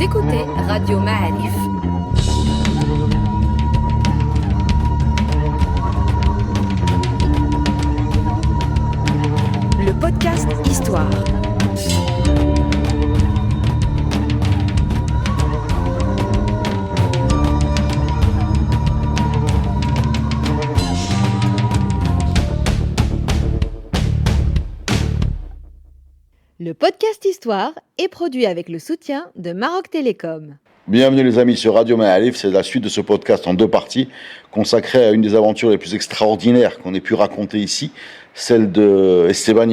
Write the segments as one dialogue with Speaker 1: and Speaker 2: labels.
Speaker 1: écoutez Radio Ma'arif. Le podcast Histoire. Le podcast Histoire est produit avec le soutien de Maroc Télécom.
Speaker 2: Bienvenue les amis sur Radio Ma'arif, c'est la suite de ce podcast en deux parties consacrée à une des aventures les plus extraordinaires qu'on ait pu raconter ici, celle de Esteban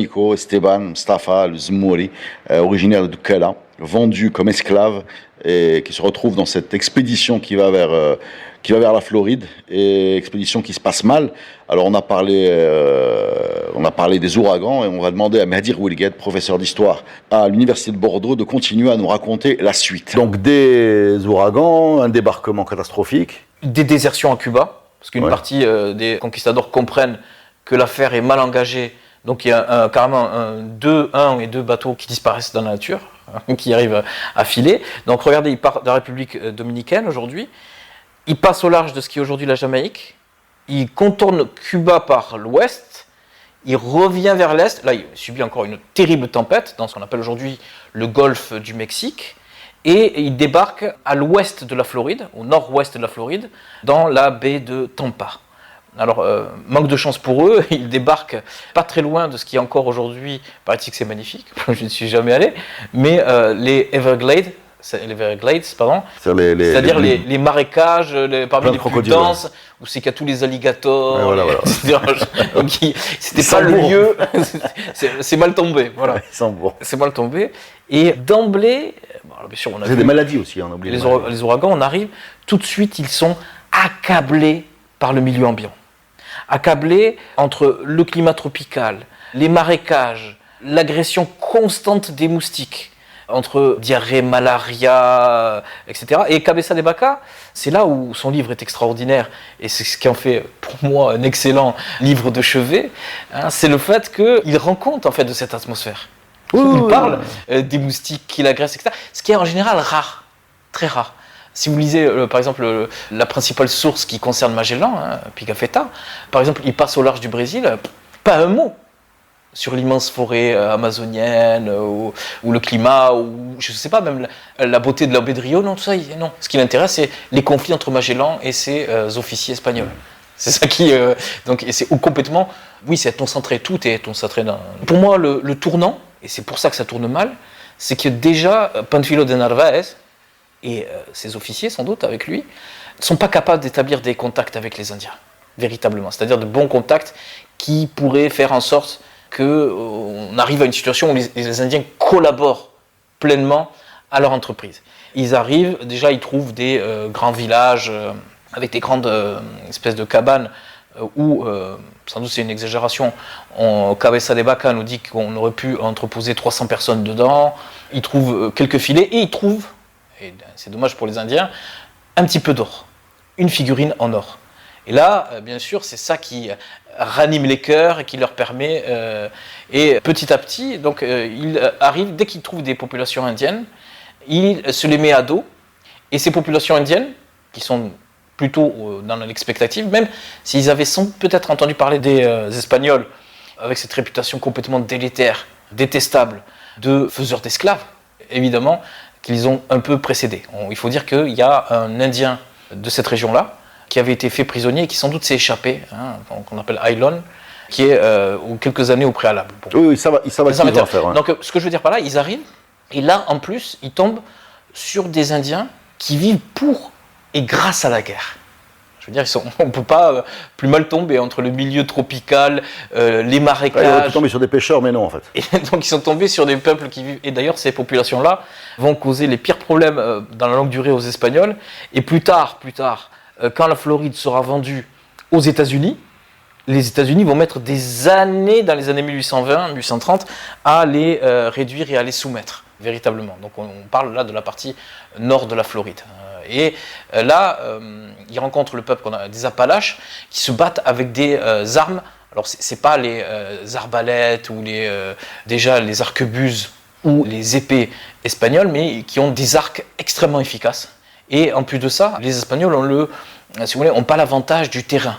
Speaker 2: Mustafa le Zmouri, originaire de Doukala, vendu comme esclave et qui se retrouve dans cette expédition qui va vers la Floride, et expédition qui se passe mal. Alors on a parlé des ouragans et on va demander à Mehdi Rouilgued, professeur d'histoire à l'université de Bordeaux, de continuer à nous raconter la suite. Donc des ouragans, un débarquement catastrophique.
Speaker 3: Des désertions à Cuba, parce qu'une partie des conquistadors comprennent que l'affaire est mal engagée. Donc il y a carrément un et deux bateaux qui disparaissent dans la nature, qui arrivent à filer. Donc regardez, il part de la République dominicaine aujourd'hui. Il passe au large de ce qui est aujourd'hui la Jamaïque, il contourne Cuba par l'ouest, il revient vers l'est, là il subit encore une terrible tempête dans ce qu'on appelle aujourd'hui le golfe du Mexique, et il débarque à l'ouest de la Floride, au nord-ouest de la Floride, dans la baie de Tampa. Alors, manque de chance pour eux, ils débarquent pas très loin de ce qui est encore aujourd'hui, paraît-il que c'est magnifique, je ne suis jamais allé, mais les Everglades, c'est-à-dire les marécages parmi les plus denses, où c'est qu'il y a tous les alligators,
Speaker 2: voilà.
Speaker 3: Donc, c'était pas le lieu, c'est mal tombé, voilà. C'est mal tombé, et d'emblée, bien sûr, on a
Speaker 2: vu des maladies aussi, on a oublié
Speaker 3: les ouragans, on arrive, tout de suite, ils sont accablés par le milieu ambiant, accablés entre le climat tropical, les marécages, l'agression constante des moustiques, entre diarrhée, malaria, etc. Et Cabeza de Vaca, c'est là où son livre est extraordinaire, et c'est ce qui en fait pour moi un excellent livre de chevet, c'est le fait qu'il rend compte en fait de cette atmosphère. Il parle des moustiques qui l'agressent, etc. Ce qui est en général rare, très rare. Si vous lisez par exemple la principale source qui concerne Magellan, Pigafetta, par exemple, il passe au large du Brésil, pas un mot sur l'immense forêt amazonienne, ou le climat, ou je ne sais pas, même la beauté de la baie de Rio, non, tout ça, non. Ce qui l'intéresse, c'est les conflits entre Magellan et ses officiers espagnols. C'est ça qui... donc, c'est complètement... Oui, c'est ethnocentré, tout est ethnocentré. Pour moi, le tournant, et c'est pour ça que ça tourne mal, c'est que déjà, Panfilo de Narvaez, et ses officiers, sans doute, avec lui, ne sont pas capables d'établir des contacts avec les Indiens, véritablement. C'est-à-dire de bons contacts qui pourraient faire en sorte qu'on arrive à une situation où les Indiens collaborent pleinement à leur entreprise. Ils arrivent, déjà ils trouvent des grands villages avec des grandes espèces de cabanes où, sans doute c'est une exagération, Cabeza de Vaca nous dit qu'on aurait pu entreposer 300 personnes dedans. Ils trouvent quelques filets et ils trouvent, et c'est dommage pour les Indiens, un petit peu d'or, une figurine en or. Et là, bien sûr, c'est ça qui ranime les cœurs et qui leur permet... et petit à petit, donc, il arrive, dès qu'il trouve des populations indiennes, il se les met à dos. Et ces populations indiennes, qui sont plutôt dans l'expectative, même s'ils avaient peut-être entendu parler des Espagnols, avec cette réputation complètement délétère, détestable, de faiseurs d'esclaves, évidemment, qu'ils ont un peu précédé. Il faut dire qu'il y a un Indien de cette région-là, qui avait été fait prisonnier et qui sans doute s'est échappé, qu'on appelle Aylon, qui est quelques années au préalable. Bon.
Speaker 2: Oui, ça va faire.
Speaker 3: Donc, ce que je veux dire par là, ils arrivent, et là, en plus, ils tombent sur des Indiens qui vivent pour et grâce à la guerre. Je veux dire, on ne peut pas plus mal tomber entre le milieu tropical, les marécages.
Speaker 2: On peut tomber sur des pêcheurs, mais non, en fait.
Speaker 3: Et donc, ils sont tombés sur des peuples qui vivent. Et d'ailleurs, ces populations-là vont causer les pires problèmes dans la longue durée aux Espagnols. Et plus tard, quand la Floride sera vendue aux États-Unis, les États-Unis vont mettre des années, dans les années 1820, 1830, à les réduire et à les soumettre, véritablement. Donc on parle là de la partie nord de la Floride. Et là, ils rencontrent le peuple des Appalaches, qui se battent avec des armes. Alors c'est pas les arbalètes ou déjà les arquebuses ou les épées espagnoles, mais qui ont des arcs extrêmement efficaces. Et en plus de ça, les Espagnols n'ont pas l'avantage du terrain.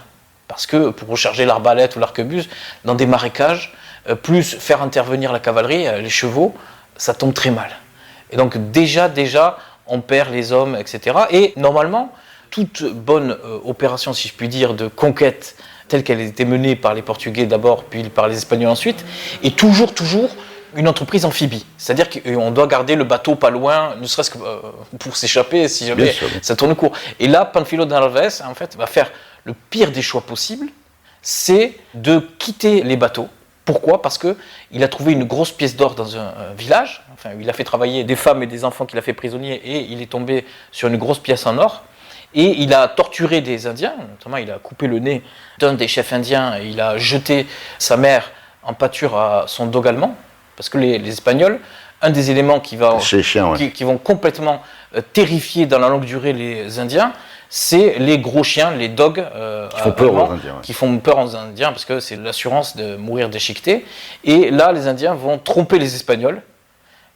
Speaker 3: Parce que pour recharger l'arbalète ou l'arquebuse, dans des marécages, plus faire intervenir la cavalerie, les chevaux, ça tombe très mal. Et donc déjà, on perd les hommes, etc. Et normalement, toute bonne opération, si je puis dire, de conquête, telle qu'elle a été menée par les Portugais d'abord, puis par les Espagnols ensuite, est toujours une entreprise amphibie. C'est-à-dire qu'on doit garder le bateau pas loin, ne serait-ce que pour s'échapper si jamais ça tourne court. Et là, Pánfilo de Narváez, en fait, va faire le pire des choix possibles, c'est de quitter les bateaux. Pourquoi ? Parce qu'il a trouvé une grosse pièce d'or dans un village. Enfin, il a fait travailler des femmes et des enfants qu'il a fait prisonniers et il est tombé sur une grosse pièce en or. Et il a torturé des Indiens, notamment il a coupé le nez d'un des chefs indiens et il a jeté sa mère en pâture à son dog allemand. Parce que les Espagnols, un des éléments qui vont complètement terrifier dans la longue durée les Indiens, c'est les gros chiens, les dogs
Speaker 2: qui font peur aux Indiens,
Speaker 3: qui font peur aux Indiens parce que c'est l'assurance de mourir déchiqueté. Et là, les Indiens vont tromper les Espagnols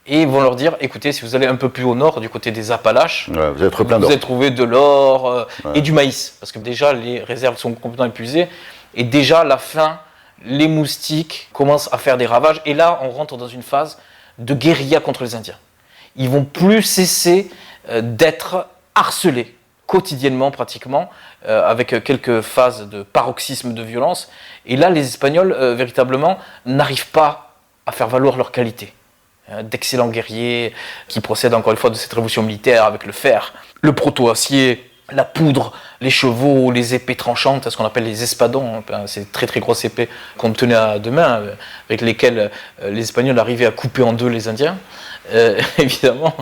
Speaker 3: et vont leur dire, écoutez, si vous allez un peu plus au nord, du côté des Appalaches,
Speaker 2: vous allez
Speaker 3: trouver de l'or et du maïs. Parce que déjà, les réserves sont complètement épuisées et déjà, la faim, les moustiques commencent à faire des ravages. Et là, on rentre dans une phase de guérilla contre les Indiens. Ils vont plus cesser d'être harcelés quotidiennement pratiquement, avec quelques phases de paroxysme de violence. Et là, les Espagnols, véritablement, n'arrivent pas à faire valoir leur qualité. D'excellents guerriers qui procèdent encore une fois de cette révolution militaire avec le fer, le proto-acier, la poudre, les chevaux, les épées tranchantes, ce qu'on appelle les espadons, ces très très grosses épées qu'on tenait à deux mains, avec lesquelles les Espagnols arrivaient à couper en deux les Indiens. Évidemment,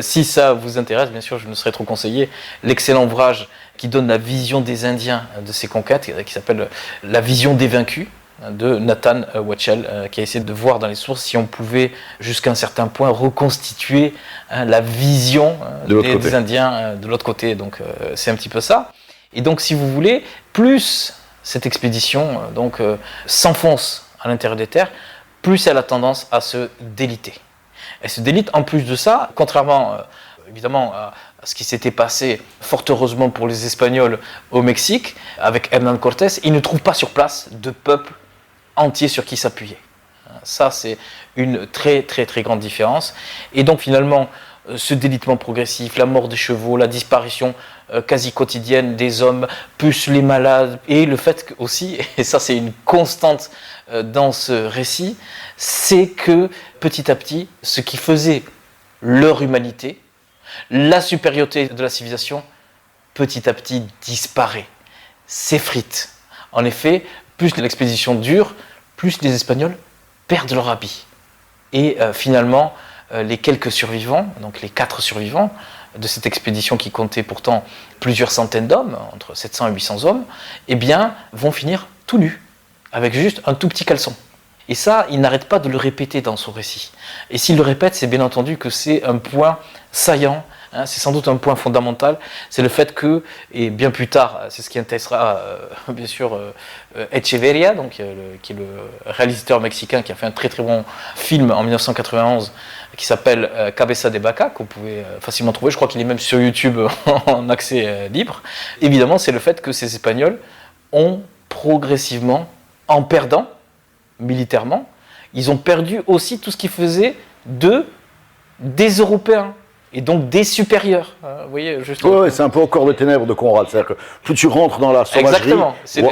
Speaker 3: si ça vous intéresse, bien sûr, je ne serais trop conseillé l'excellent ouvrage qui donne la vision des Indiens de ces conquêtes, qui s'appelle La vision des vaincus, de Nathan Wetchell, qui a essayé de voir dans les sources si on pouvait, jusqu'à un certain point, reconstituer la vision des Indiens de l'autre côté. Donc c'est un petit peu ça. Et donc, si vous voulez, plus cette expédition s'enfonce à l'intérieur des terres, plus elle a tendance à se déliter. Elle se délite en plus de ça, contrairement évidemment à ce qui s'était passé fort heureusement pour les Espagnols au Mexique, avec Hernán Cortés, ils ne trouvent pas sur place de peuple entier sur qui s'appuyer. Ça, c'est une très très très grande différence. Et donc finalement, ce délitement progressif, la mort des chevaux, la disparition quasi quotidienne des hommes, plus les malades, et le fait aussi, et ça c'est une constante dans ce récit, c'est que petit à petit, ce qui faisait leur humanité, la supériorité de la civilisation, petit à petit disparaît, s'effrite. En effet, plus l'expédition dure, plus les Espagnols perdent leur habit. Et finalement, les quelques survivants, donc les 4 survivants de cette expédition qui comptait pourtant plusieurs centaines d'hommes, entre 700 et 800 hommes, eh bien, vont finir tout nus, avec juste un tout petit caleçon. Et ça, il n'arrête pas de le répéter dans son récit. Et s'il le répète, c'est bien entendu que c'est un point saillant, c'est sans doute un point fondamental, c'est le fait que, et bien plus tard, c'est ce qui intéressera bien sûr Echeverría, donc, qui est le réalisateur mexicain qui a fait un très très bon film en 1991 qui s'appelle Cabeza de Vaca, que vous pouvez facilement trouver, je crois qu'il est même sur YouTube en accès libre. Évidemment, c'est le fait que ces Espagnols ont progressivement, en perdant militairement, ils ont perdu aussi tout ce qui faisait des Européens. Et donc des supérieurs. Vous voyez,
Speaker 2: ouais, c'est un peu au corps de ténèbres de Conrad. C'est-à-dire que plus tu rentres dans la sauvagerie,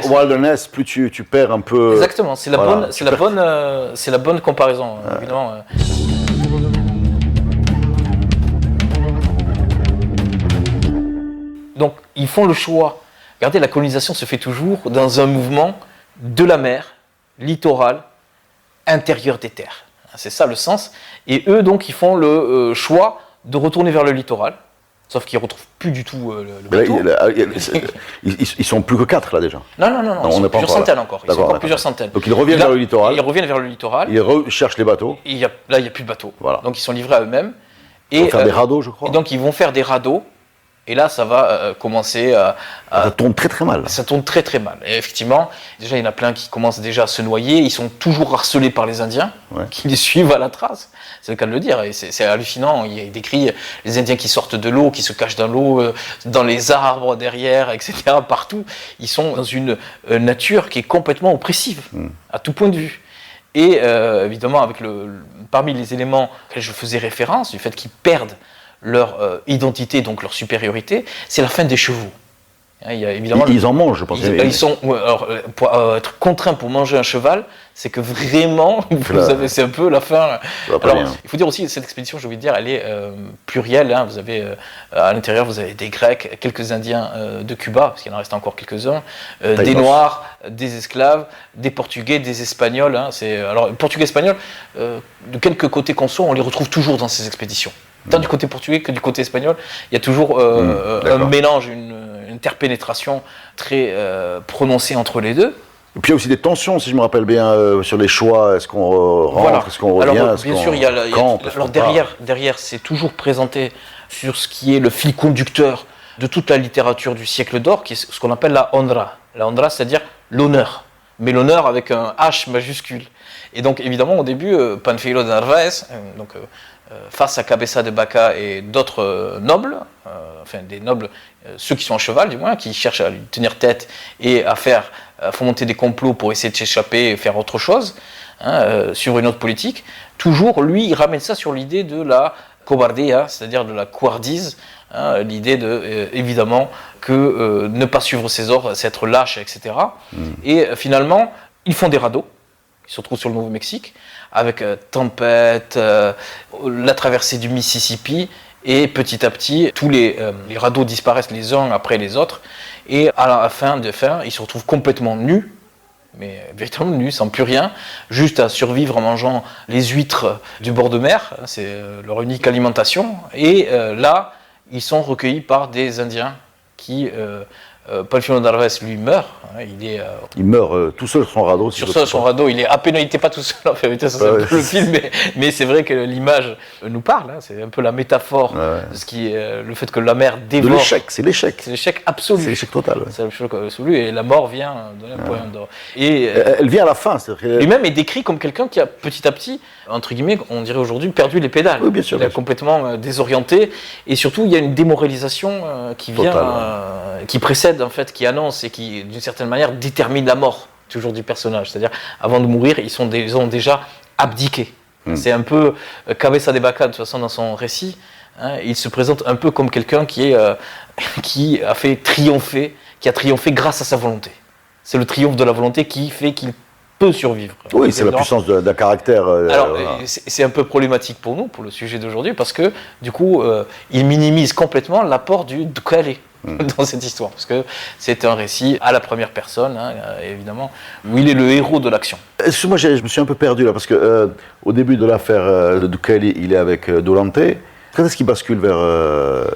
Speaker 2: wilderness, plus tu perds un peu.
Speaker 3: Exactement, c'est la bonne comparaison, évidemment. Donc ils font le choix. Regardez, la colonisation se fait toujours dans un mouvement de la mer, littoral, intérieur des terres. C'est ça le sens. Et eux, donc, ils font le choix de retourner vers le littoral, sauf qu'ils ne retrouvent plus du tout le bateau.
Speaker 2: Ils sont plus que 4 là déjà.
Speaker 3: Non, ils sont plusieurs centaines encore. Ils sont encore plusieurs centaines.
Speaker 2: Donc ils reviennent vers le littoral.
Speaker 3: Ils reviennent vers le littoral.
Speaker 2: Ils recherchent les bateaux.
Speaker 3: Et là, il n'y a plus de bateaux.
Speaker 2: Voilà.
Speaker 3: Donc ils sont livrés à eux-mêmes.
Speaker 2: Ils vont faire des radeaux, je crois.
Speaker 3: Et donc ils vont faire des radeaux Et là, ça va commencer
Speaker 2: Ça tourne très très mal.
Speaker 3: Ça tourne très très mal. Et effectivement, déjà, il y en a plein qui commencent déjà à se noyer. Ils sont toujours harcelés par les Indiens, qui les suivent à la trace. C'est le cas de le dire. Et c'est hallucinant. Il décrit les Indiens qui sortent de l'eau, qui se cachent dans l'eau, dans les arbres, derrière, etc. Partout. Ils sont dans une nature qui est complètement oppressive, à tout point de vue. Et évidemment, parmi les éléments auxquels je faisais référence, du fait qu'ils perdent leur identité, donc leur supériorité, c'est la faim des chevaux. Il y a évidemment
Speaker 2: ils en mangent, je pense.
Speaker 3: Alors, pour être contraint pour manger un cheval, c'est que vraiment, c'est un peu la faim. Alors, il faut dire aussi, cette expédition, j'ai envie de dire, elle est plurielle. Hein. Vous avez, à l'intérieur, vous avez des Grecs, quelques Indiens de Cuba, parce qu'il en reste encore quelques-uns, des Noirs, des esclaves, des Portugais, des Espagnols. Hein. Alors, Portugais-Espagnols, de quelque côté qu'on soit, on les retrouve toujours dans ces expéditions. Tant du côté portugais que du côté espagnol, il y a toujours un mélange, une interpénétration très prononcée entre les deux.
Speaker 2: Et puis il y a aussi des tensions, si je me rappelle bien, sur les choix. Est-ce qu'on rentre, est-ce qu'on revient,
Speaker 3: alors, bien sûr, il y a alors derrière, c'est toujours présenté sur ce qui est le fil conducteur de toute la littérature du siècle d'or, qui est ce qu'on appelle la honra. La honra, c'est-à-dire l'honneur, mais l'honneur avec un H majuscule. Et donc, évidemment, au début, Panfilo de Narvaez, face à Cabeza de Vaca et d'autres nobles, enfin des nobles, ceux qui sont à cheval du moins, qui cherchent à lui tenir tête et à fomenter des complots pour essayer de s'échapper et faire autre chose, sur une autre politique, toujours lui il ramène ça sur l'idée de la cobardia, c'est-à-dire de la couardise, l'idée de, évidemment, que ne pas suivre ses ordres, c'est être lâche, etc. Et finalement, ils font des radeaux. Ils se retrouvent sur le Nouveau-Mexique, avec tempête, la traversée du Mississippi, et petit à petit, tous les radeaux disparaissent les uns après les autres, et à la fin, ils se retrouvent complètement nus, mais véritablement nus, sans plus rien, juste à survivre en mangeant les huîtres du bord de mer, c'est leur unique alimentation, et là, ils sont recueillis par des Indiens qui... Panfilo de Narvaez, lui, meurt.
Speaker 2: Il meurt tout seul sur son radeau.
Speaker 3: Sur son radeau, il n'était pas tout seul, en vérité, ça c'est un peu le film, mais c'est vrai que l'image nous parle. Hein, c'est un peu la métaphore de ce qui est le fait que la mer dévore.
Speaker 2: De l'échec, c'est l'échec.
Speaker 3: C'est l'échec absolu.
Speaker 2: C'est l'échec total. Ouais.
Speaker 3: C'est l'échec absolu, et la mort vient donner un point d'or. Et
Speaker 2: elle vient à la fin.
Speaker 3: Lui-même est décrit comme quelqu'un qui a petit à petit, entre guillemets, on dirait aujourd'hui, perdu les pédales.
Speaker 2: Oui, bien sûr.
Speaker 3: Il est complètement désorienté, et surtout, il y a une démoralisation qui vient, qui précède, en fait, qui annonce et qui, d'une certaine manière, détermine la mort toujours du personnage. C'est-à-dire, avant de mourir, ils ont déjà abdiqué. C'est un peu Cabeza de Vaca, de toute façon, dans son récit. Hein, il se présente un peu comme quelqu'un qui a triomphé grâce à sa volonté. C'est le triomphe de la volonté qui fait qu'il peut survivre.
Speaker 2: Oui, c'est la puissance d'un caractère.
Speaker 3: Alors, c'est un peu problématique pour nous, pour le sujet d'aujourd'hui, parce que, du coup, il minimise complètement l'apport du Ducale dans cette histoire, parce que c'est un récit à la première personne, évidemment, où il est le héros de l'action.
Speaker 2: Moi, je me suis un peu perdu là, parce que au début de l'affaire de Ducale, il est avec Dolante. Quand est-ce qu'il bascule vers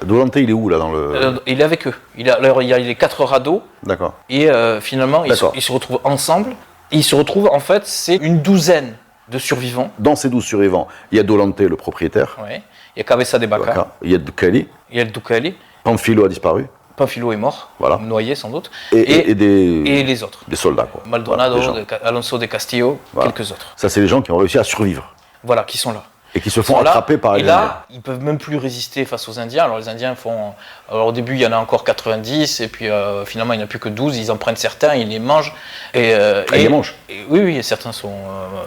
Speaker 2: Dolante? Il est où là dans le...
Speaker 3: Il est avec eux. Il y a les 4 radeaux.
Speaker 2: D'accord.
Speaker 3: Et finalement, ils se retrouvent ensemble. Ils se retrouvent, en fait, c'est une douzaine de survivants.
Speaker 2: Dans ces 12 survivants, il y a Dolante, le propriétaire.
Speaker 3: Oui. Il y a Cabeza de Vaca.
Speaker 2: Il y a Ducale.
Speaker 3: Il y a le Ducale.
Speaker 2: Panfilo a disparu.
Speaker 3: Panfilo est mort, noyé sans doute.
Speaker 2: Et
Speaker 3: les autres.
Speaker 2: Des soldats, quoi.
Speaker 3: Maldonado, Alonso de Castillo, quelques autres.
Speaker 2: Ça, c'est les gens qui ont réussi à survivre.
Speaker 3: Voilà, qui sont là.
Speaker 2: Et qui se font attraper par les Indiens.
Speaker 3: Et là, ils ne peuvent même plus résister face aux Indiens. Alors les Indiens font... Alors au début, il y en a encore 90, et puis finalement, il n'y en a plus que 12. Ils en prennent certains, ils les mangent.
Speaker 2: Ils les mangent?
Speaker 3: Oui, certains sont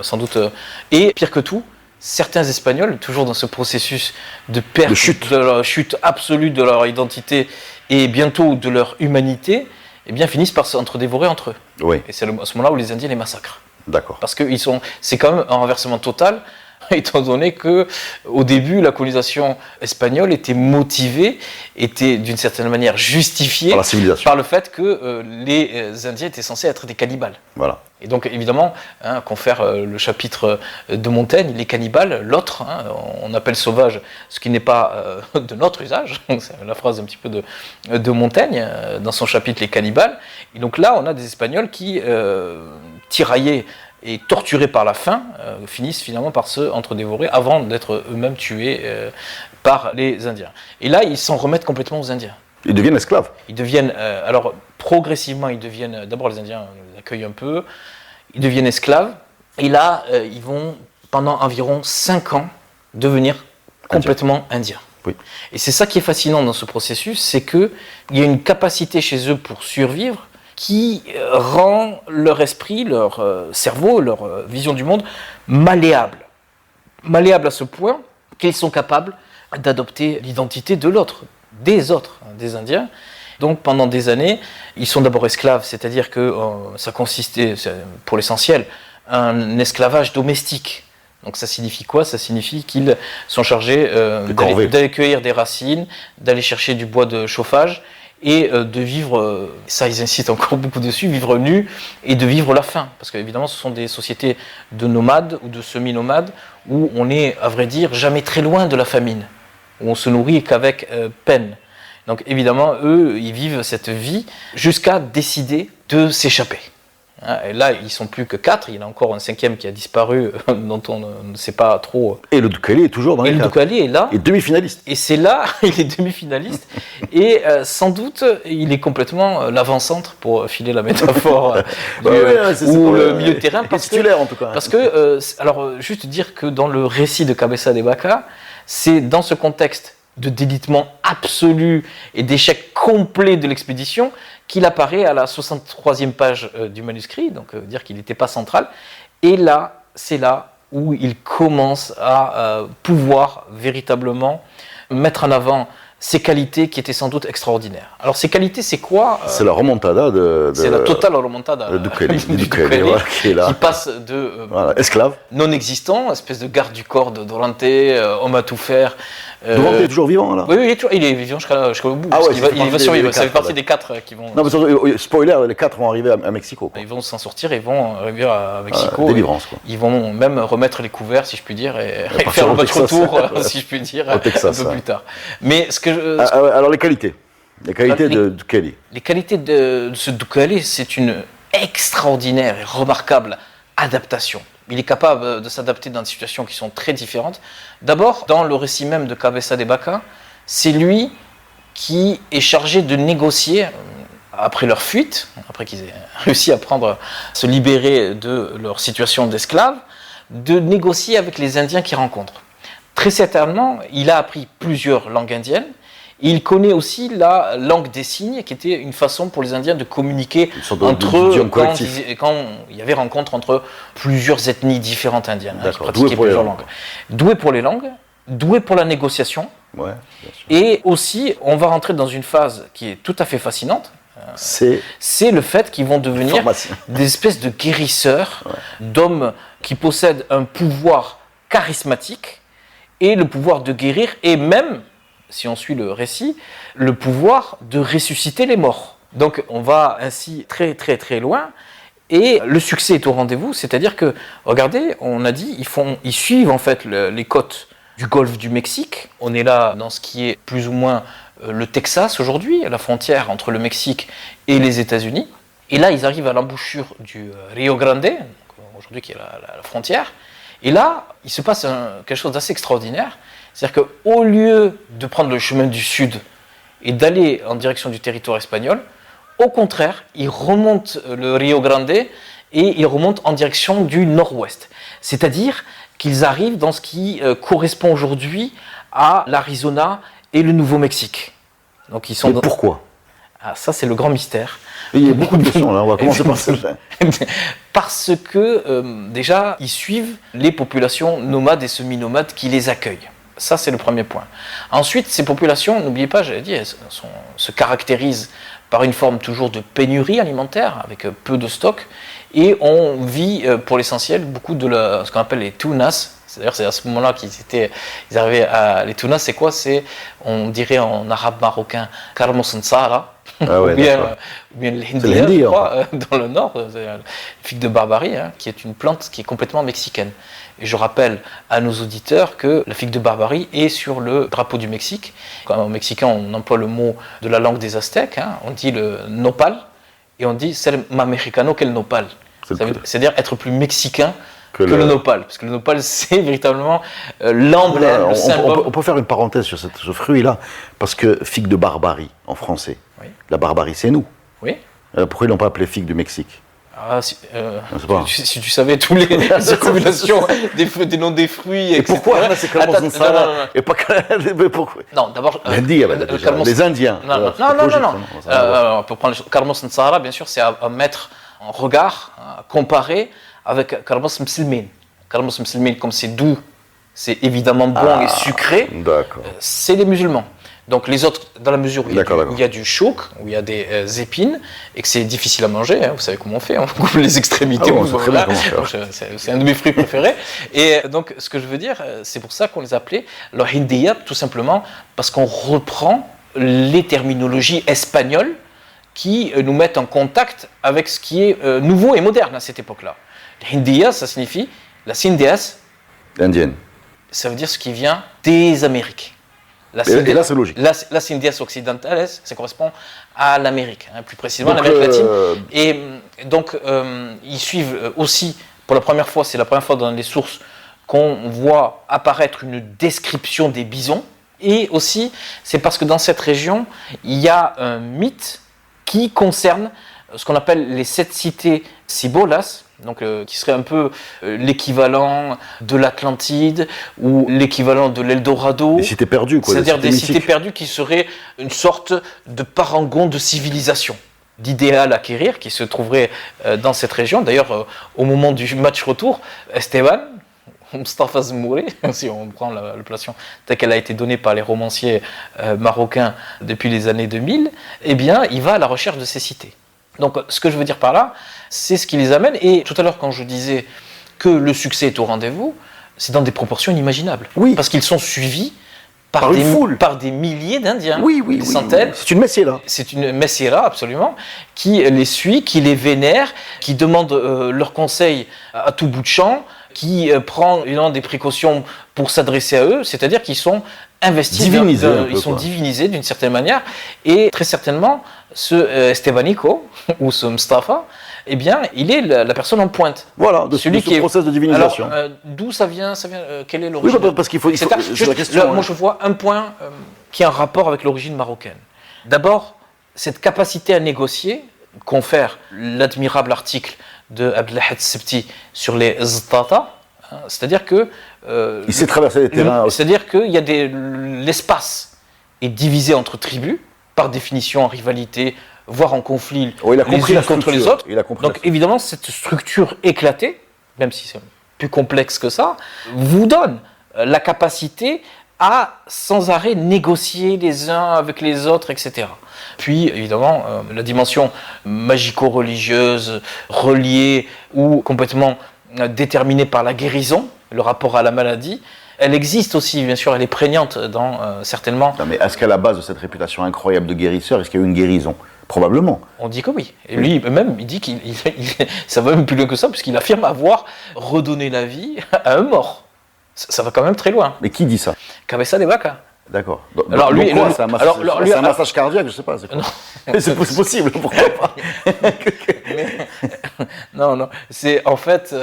Speaker 3: sans doute... Et pire que tout, certains Espagnols, toujours dans ce processus de perte, de leur chute absolue de leur identité et bientôt de leur humanité, eh bien, finissent par s'entre-dévorer entre eux.
Speaker 2: Oui.
Speaker 3: Et c'est à ce moment-là où les Indiens les massacrent.
Speaker 2: D'accord.
Speaker 3: Parce que c'est quand même un renversement total, étant donné que au début, la colonisation espagnole était motivée, était d'une certaine manière justifiée par le fait que les Indiens étaient censés être des cannibales.
Speaker 2: Voilà.
Speaker 3: Et donc évidemment, confère le chapitre de Montaigne, les cannibales, l'autre, on appelle sauvage ce qui n'est pas de notre usage, c'est la phrase un petit peu de Montaigne, dans son chapitre Les cannibales. Et donc là, on a des Espagnols qui, tiraillés et torturés par la faim, finissent finalement par se entre-dévorer avant d'être eux-mêmes tués par les Indiens. Et là, ils s'en remettent complètement aux Indiens.
Speaker 2: Ils deviennent esclaves.
Speaker 3: Ils deviennent, alors progressivement, d'abord les Indiens les accueillent un peu, ils deviennent esclaves, et là, ils vont, pendant environ 5 ans, devenir complètement indiens.
Speaker 2: Oui.
Speaker 3: Et c'est ça qui est fascinant dans ce processus, c'est qu'il y a une capacité chez eux pour survivre qui rend leur esprit, leur cerveau, leur vision du monde malléable. Malléable à ce point qu'ils sont capables d'adopter l'identité de l'autre, des autres, des Indiens. Donc pendant des années, ils sont d'abord esclaves, c'est-à-dire que ça consistait, pour l'essentiel, un esclavage domestique. Donc ça signifie quoi ? Ça signifie qu'ils sont chargés d'aller cueillir des racines, d'aller chercher du bois de chauffage et de vivre, ça ils insistent encore beaucoup dessus, vivre nus et de vivre la faim. Parce qu'évidemment ce sont des sociétés de nomades ou de semi-nomades où on est, à vrai dire, jamais très loin de la famine, où on se nourrit qu'avec peine. Donc évidemment, eux, ils vivent cette vie jusqu'à décider de s'échapper. Et là, ils ne sont plus que 4, il y en a encore un 5e qui a disparu, dont on ne sait pas trop.
Speaker 2: Et le Dukali est toujours dans les 4.
Speaker 3: Et le Dukali est là.
Speaker 2: Et demi-finaliste.
Speaker 3: Et c'est là, il est demi-finaliste. Et sans doute, il est complètement l'avant-centre, pour filer la métaphore, ou le milieu de terrain.
Speaker 2: Titulaire en tout cas.
Speaker 3: Parce que, alors, juste dire que dans le récit de Cabeça de Vaca, c'est dans ce contexte de délitement absolu et d'échec complet de l'expédition qu'il apparaît à la 63e page du manuscrit, donc dire qu'il n'était pas central. Et là, c'est là où il commence à pouvoir véritablement mettre en avant ses qualités qui étaient sans doute extraordinaires. Alors ces qualités, c'est quoi
Speaker 2: C'est la remontada
Speaker 3: c'est la totale remontada
Speaker 2: du Dukali,
Speaker 3: voilà,
Speaker 2: qui est là.
Speaker 3: Qui passe de
Speaker 2: esclave,
Speaker 3: non existant, espèce de garde du corps de Dorante, homme à tout faire.
Speaker 2: Dorante est toujours vivant là.
Speaker 3: Oui, il est vivant jusqu'au bout.
Speaker 2: Ah ouais,
Speaker 3: il va survivre. Ça fait partie des 4 qui vont.
Speaker 2: Non, mais spoiler, les 4 vont arriver à Mexico. Quoi.
Speaker 3: Ils vont s'en sortir, ils vont arriver à Mexico.
Speaker 2: Délivrance, quoi.
Speaker 3: Ils vont même remettre les couverts, si je puis dire, et faire un match retour, si je puis dire,
Speaker 2: Texas,
Speaker 3: un peu plus tard. Mais ce que
Speaker 2: alors les qualités. Les qualités de Dukali.
Speaker 3: Les qualités de ce Dukali, c'est une extraordinaire et remarquable adaptation. Il est capable de s'adapter dans des situations qui sont très différentes. D'abord, dans le récit même de Cabeça de Vaca, c'est lui qui est chargé de négocier, après leur fuite, après qu'ils aient réussi à se libérer de leur situation d'esclaves, de négocier avec les Indiens qu'ils rencontrent. Très certainement, il a appris plusieurs langues indiennes. Il connaît aussi la langue des signes, qui était une façon pour les Indiens de communiquer entre eux quand il y avait rencontre entre plusieurs ethnies différentes indiennes, qui pratiquaient plusieurs langues. Doué pour les langues, doué pour la négociation.
Speaker 2: Ouais, bien sûr.
Speaker 3: Et aussi, on va rentrer dans une phase qui est tout à fait fascinante. C'est le fait qu'ils vont devenir des espèces de guérisseurs, d'hommes qui possèdent un pouvoir charismatique et le pouvoir de guérir et même, si on suit le récit, le pouvoir de ressusciter les morts. Donc on va ainsi très très très loin et le succès est au rendez-vous, c'est-à-dire que, regardez, on a dit, ils suivent en fait les côtes du golfe du Mexique. On est là dans ce qui est plus ou moins le Texas aujourd'hui, à la frontière entre le Mexique et les États-Unis. Et là, ils arrivent à l'embouchure du Rio Grande, aujourd'hui qui est la frontière. Et là, il se passe quelque chose d'assez extraordinaire. C'est-à-dire qu'au lieu de prendre le chemin du sud et d'aller en direction du territoire espagnol, au contraire, ils remontent le Rio Grande et ils remontent en direction du nord-ouest. C'est-à-dire qu'ils arrivent dans ce qui correspond aujourd'hui à l'Arizona et le Nouveau-Mexique. Donc ils sont
Speaker 2: pourquoi ?
Speaker 3: Ah, ça, c'est le grand mystère.
Speaker 2: Il y a beaucoup de questions là, on va commencer par ça.
Speaker 3: Parce que, déjà, ils suivent les populations nomades et semi-nomades qui les accueillent. Ça, c'est le premier point. Ensuite, ces populations, n'oubliez pas, j'avais dit, elles se caractérisent par une forme toujours de pénurie alimentaire, avec peu de stock, et on vit, pour l'essentiel, beaucoup de ce qu'on appelle les tunas. C'est-à-dire, c'est à ce moment-là ils arrivaient à... Les tunas, c'est quoi ? C'est, on dirait en arabe marocain, karmosansara, ou bien l'hindiya, je crois, dans le nord, la figue de Barbarie, qui est une plante qui est complètement mexicaine. Et je rappelle à nos auditeurs que la figue de Barbarie est sur le drapeau du Mexique. Quand en mexicain, on emploie le mot de la langue des Aztèques, on dit le nopal, et on dit ser más mexicano que el nopal. C'est-à-dire être plus mexicain que le nopal. Parce que le nopal, c'est véritablement l'emblème, le symbole.
Speaker 2: On peut faire une parenthèse sur ce fruit-là, parce que figue de barbarie, en français,
Speaker 3: Oui.
Speaker 2: la barbarie, c'est nous.
Speaker 3: Oui.
Speaker 2: Pourquoi ils l'ont pas appelé figue du Mexique?
Speaker 3: Si tu savais toutes les accumulations des noms des fruits,
Speaker 2: et
Speaker 3: etc.
Speaker 2: pourquoi là, c'est Carlos Nsala et pas pourquoi?
Speaker 3: Non, d'abord.
Speaker 2: Les Indiens.
Speaker 3: Non. On peut prendre Carlos Nsala, bien sûr, c'est à mettre en regard, à comparer avec Carlos Msilmin. Carlos Msilmin, comme c'est doux, c'est évidemment bon et sucré, c'est les musulmans. Donc les autres, dans la mesure où il y a du chouk, où il y a des épines, et que c'est difficile à manger, vous savez comment on fait, on coupe les extrémités, c'est un de mes fruits préférés. Et donc ce que je veux dire, c'est pour ça qu'on les appelait le hindiya, tout simplement parce qu'on reprend les terminologies espagnoles qui nous mettent en contact avec ce qui est nouveau et moderne à cette époque-là. Le hindiya, ça signifie la Sindias,
Speaker 2: indienne.
Speaker 3: Ça veut dire ce qui vient des Amériques.
Speaker 2: Et là, c'est logique.
Speaker 3: La Sindias occidentales, ça correspond à l'Amérique, plus précisément l'Amérique latine. Et donc, ils suivent aussi, pour la première fois, c'est la première fois dans les sources qu'on voit apparaître une description des bisons. Et aussi, c'est parce que dans cette région, il y a un mythe qui concerne ce qu'on appelle les 7 cités Cibolas, donc qui serait un peu l'équivalent de l'Atlantide ou l'équivalent de l'Eldorado.
Speaker 2: Des cités perdues, quoi.
Speaker 3: C'est-à-dire des cités perdues qui seraient une sorte de parangon de civilisation, d'idéal à acquérir, qui se trouverait dans cette région. D'ailleurs, au moment du match retour, Esteban, Mustafa Zmouri, si on prend l'appellation telle qu'elle a été donnée par les romanciers marocains depuis les années 2000, eh bien, il va à la recherche de ces cités. Donc, ce que je veux dire par là, c'est ce qui les amène. Et tout à l'heure, quand je disais que le succès est au rendez-vous, c'est dans des proportions inimaginables.
Speaker 2: Oui.
Speaker 3: Parce qu'ils sont suivis par des milliers d'Indiens.
Speaker 2: Des
Speaker 3: centaines.
Speaker 2: C'est une messiera.
Speaker 3: C'est une messiera, absolument, qui les suit, qui les vénère, qui demande leurs conseils à tout bout de champ, qui prend des précautions pour s'adresser à eux, c'est-à-dire qu'ils sont investis, ils sont divinisés d'une certaine manière, et très certainement, ce Estebanico, ou ce Mustafa, eh bien, il est la personne en pointe.
Speaker 2: Voilà, de ce process de divinisation.
Speaker 3: Alors, d'où ça vient, quelle est l'origine?
Speaker 2: Oui, parce qu'il faut
Speaker 3: c'est la question. Moi, je vois un point qui a un rapport avec l'origine marocaine. D'abord, cette capacité à négocier confère l'admirable article de Abdelahad Sebti sur les Ztata, c'est-à-dire que
Speaker 2: il s'est traversé les terrains.
Speaker 3: C'est-à-dire que l'espace est divisé entre tribus, par définition en rivalité, voire en conflit les unes contre les autres. Donc évidemment, cette structure éclatée, même si c'est plus complexe que ça, vous donne la capacité à sans arrêt négocier les uns avec les autres, etc. Puis évidemment, la dimension magico-religieuse, reliée ou complètement déterminée par la guérison, le rapport à la maladie, elle existe aussi, bien sûr, elle est prégnante dans certainement...
Speaker 2: Non, mais est-ce qu'à la base de cette réputation incroyable de guérisseur, est-ce qu'il y a eu une guérison? Probablement.
Speaker 3: On dit que oui. Et lui, même, il dit ça va même plus loin que ça, puisqu'il affirme avoir redonné la vie à un mort. Ça va quand même très loin.
Speaker 2: Mais qui dit ça?
Speaker 3: Cabeza de Vaca.
Speaker 2: D'accord.
Speaker 3: Alors lui,
Speaker 2: c'est un massage cardiaque, je sais pas. C'est possible, pourquoi pas?
Speaker 3: Non. C'est en fait,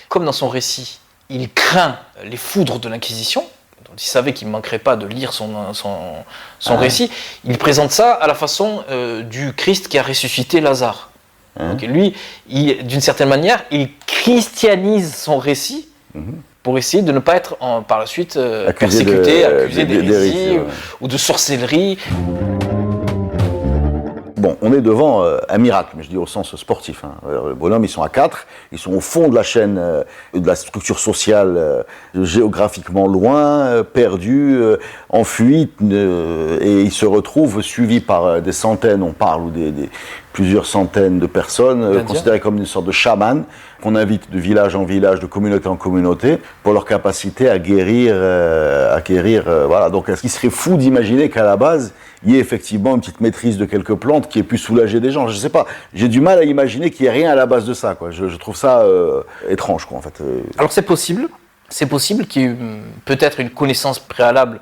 Speaker 3: comme dans son récit, il craint les foudres de l'Inquisition, dont il savait qu'il ne manquerait pas de lire son récit. Il présente ça à la façon du Christ qui a ressuscité Lazare. Donc lui, d'une certaine manière, il christianise son récit pour essayer de ne pas être par la suite persécuté, accusé d'hérésie ou de sorcellerie.
Speaker 2: Bon, on est devant un miracle, mais je dis au sens sportif. Le bonhomme, ils sont à 4, ils sont au fond de la chaîne de la structure sociale, géographiquement loin, perdus, en fuite, et ils se retrouvent suivis par des centaines, on parle, ou plusieurs centaines de personnes, considérées comme une sorte de chaman, qu'on invite de village en village, de communauté en communauté, pour leur capacité à guérir, voilà. Donc, est-ce qu'il serait fou d'imaginer qu'à la base, il y ait effectivement une petite maîtrise de quelques plantes qui ait pu soulager des gens? Je ne sais pas. J'ai du mal à imaginer qu'il n'y ait rien à la base de ça, quoi. Je trouve ça étrange, quoi, en fait.
Speaker 3: Alors, c'est possible. C'est possible qu'il y ait peut-être une connaissance préalable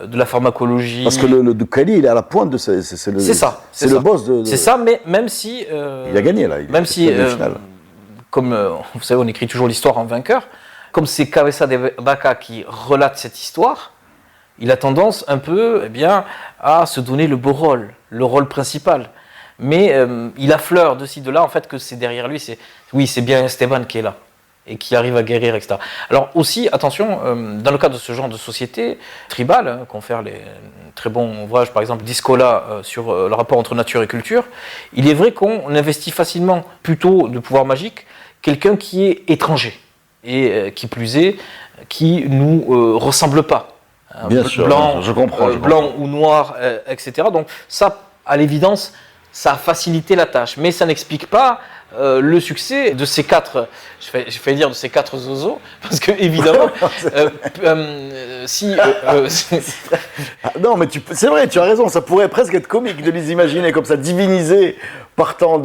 Speaker 3: de la pharmacologie.
Speaker 2: Parce que le Ducali, il est à la pointe de c'est le boss de...
Speaker 3: C'est ça, mais même si...
Speaker 2: il a gagné, là.
Speaker 3: comme vous savez, on écrit toujours l'histoire en vainqueur, comme c'est Cabeza de Vaca qui relate cette histoire, il a tendance un peu à se donner le beau rôle, le rôle principal. Mais il affleure de ci, de là, en fait, que c'est derrière lui, c'est bien Esteban qui est là et qui arrive à guérir, etc. Alors aussi, attention, dans le cadre de ce genre de société tribale, confère les très bons ouvrages, par exemple d'Iscola sur le rapport entre nature et culture, il est vrai qu'on investit facilement, plutôt de pouvoir magique, quelqu'un qui est étranger et qui plus est, qui nous ressemble pas.
Speaker 2: Bien sûr,
Speaker 3: blanc,
Speaker 2: je comprends.
Speaker 3: blanc ou noir, etc. Donc ça, à l'évidence, ça a facilité la tâche, mais ça n'explique pas le succès de ces quatre, je vais dire de ces quatre zozos, parce que évidemment,
Speaker 2: Non, mais c'est vrai, tu as raison, ça pourrait presque être comique de les imaginer comme ça, divinisés, partant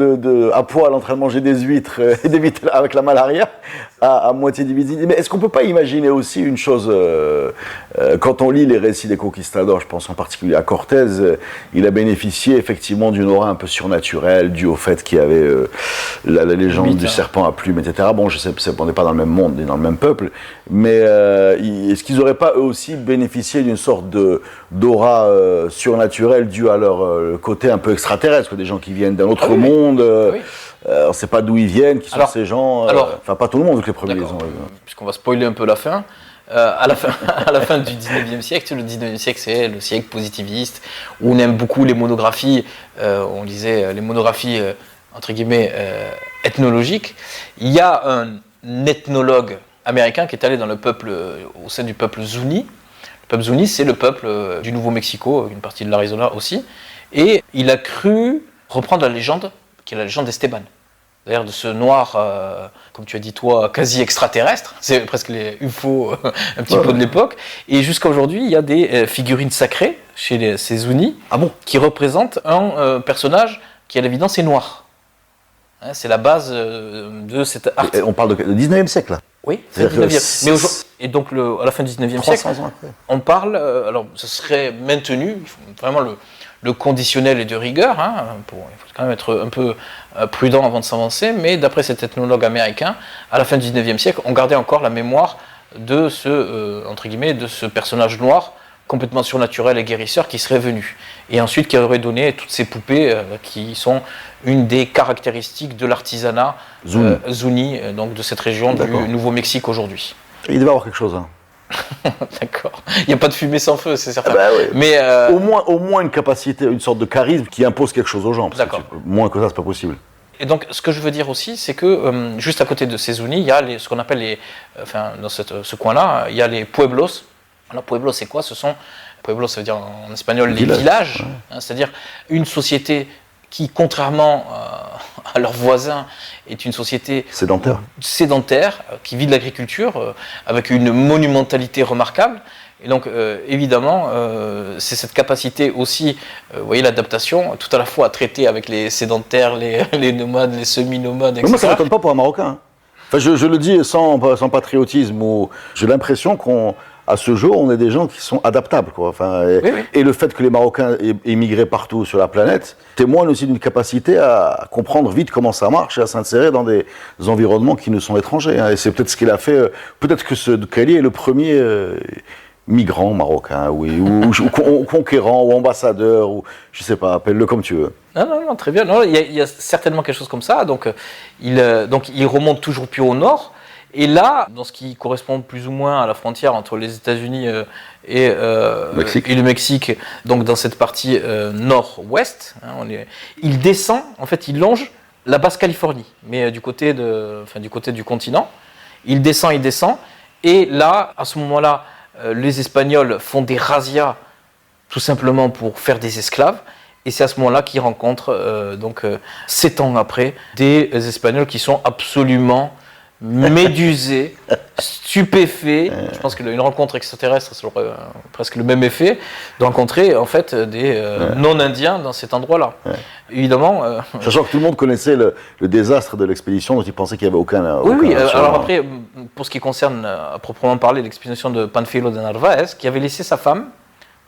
Speaker 2: à poil en train de manger des huîtres et d'éviter avec la malaria, à moitié divisés. Mais est-ce qu'on ne peut pas imaginer aussi une chose, quand on lit les récits des conquistadors, je pense en particulier à Cortés, il a bénéficié effectivement d'une aura un peu surnaturelle, due au fait qu'il y avait la légende du serpent à plumes, etc. Bon, je sais, on n'est pas dans le même monde, on est dans le même peuple, mais est-ce qu'ils n'auraient pas eux aussi bénéficié d'une sorte d'aura surnaturelle due à leur côté un peu extraterrestre, des gens qui viennent d'un autre monde,
Speaker 3: oui.
Speaker 2: On ne sait pas d'où ils viennent, qui sont ces gens, enfin pas tout le monde, vu que les premiers les ont.
Speaker 3: Puisqu'on va spoiler un peu la fin, à la fin du 19e siècle, le 19e siècle c'est le siècle positiviste, où on aime beaucoup les monographies, on lisait les monographies entre guillemets ethnologiques. Il y a un ethnologue américain qui est allé dans le peuple, au sein du peuple Zuni. Le peuple Zuni, c'est le peuple du Nouveau-Mexico, une partie de l'Arizona aussi, et il a cru reprendre la légende, qui est la légende d'Esteban. D'ailleurs, de ce noir, comme tu as dit toi, quasi extraterrestre, c'est presque les UFO un petit peu de l'époque. Et jusqu'à aujourd'hui, il y a des figurines sacrées chez ces Zuni qui représentent un personnage qui, à l'évidence, est noir. Hein, c'est la base de cette art.
Speaker 2: On parle de 19e siècle, là.
Speaker 3: Oui, c'est le 19e. Mais et donc, à la fin du 19e siècle, on parle, alors ce serait maintenu, il faut vraiment le conditionnel est de rigueur, il faut quand même être un peu prudent avant de s'avancer, mais d'après cet ethnologue américain, à la fin du 19e siècle, on gardait encore la mémoire de entre guillemets, de ce personnage noir, complètement surnaturel et guérisseur, qui serait venu. Et ensuite qui aurait donné toutes ces poupées qui sont une des caractéristiques de l'artisanat Zuni, donc de cette région du Nouveau-Mexique aujourd'hui.
Speaker 2: Il devait y avoir quelque chose, hein.
Speaker 3: D'accord. Il n'y a pas de fumée sans feu, c'est certain.
Speaker 2: Oui.
Speaker 3: Mais
Speaker 2: au moins une capacité, une sorte de charisme qui impose quelque chose aux gens.
Speaker 3: D'accord.
Speaker 2: Moins que ça, c'est pas possible.
Speaker 3: Et donc, ce que je veux dire aussi, c'est que juste à côté de ces Zuni, il y a ce qu'on appelle dans ce coin-là, il y a les pueblos. Alors, pueblos, c'est quoi ? Pueblos, ça veut dire en espagnol les villages, c'est-à-dire une société qui, contrairement à leurs voisins, est une société sédentaire qui vit de l'agriculture, avec une monumentalité remarquable. Et donc, évidemment, c'est cette capacité aussi, vous voyez, l'adaptation, tout à la fois à traiter avec les sédentaires, les nomades, les semi-nomades, etc.
Speaker 2: Mais moi, ça ne m'étonne pas pour un Marocain. Enfin, je le dis sans patriotisme. J'ai l'impression qu'à ce jour, on est des gens qui sont adaptables, quoi. Enfin, et le fait que les Marocains aient émigré partout sur la planète témoigne aussi d'une capacité à comprendre vite comment ça marche et à s'insérer dans des environnements qui nous sont étrangers. Et c'est peut-être ce qu'il a fait. Peut-être que ce Kali est le premier migrant marocain, ou conquérant, ou ambassadeur, ou je sais pas, appelle-le comme tu veux.
Speaker 3: Non, très bien. Non, il y a certainement quelque chose comme ça. Donc, il remonte toujours plus au nord. Et là, dans ce qui correspond plus ou moins à la frontière entre les États-Unis et le Mexique, donc dans cette partie nord-ouest, il descend, en fait, il longe la Basse-Californie, mais du côté du continent. Il descend, et là, à ce moment-là, les Espagnols font des razzias, tout simplement pour faire des esclaves. Et c'est à ce moment-là qu'ils rencontrent, 7 ans après, des Espagnols qui sont absolument médusés, stupéfaits. Je pense qu'une rencontre extraterrestre, ça aurait presque le même effet, de rencontrer en fait des non-indiens dans cet endroit-là. Évidemment.
Speaker 2: Sachant que tout le monde connaissait le désastre de l'expédition, dont ils pensaient qu'il n'y avait aucun.
Speaker 3: Oui. Alors après, pour ce qui concerne à proprement parler l'expédition de Panfilo de Narváez, qui avait laissé sa femme,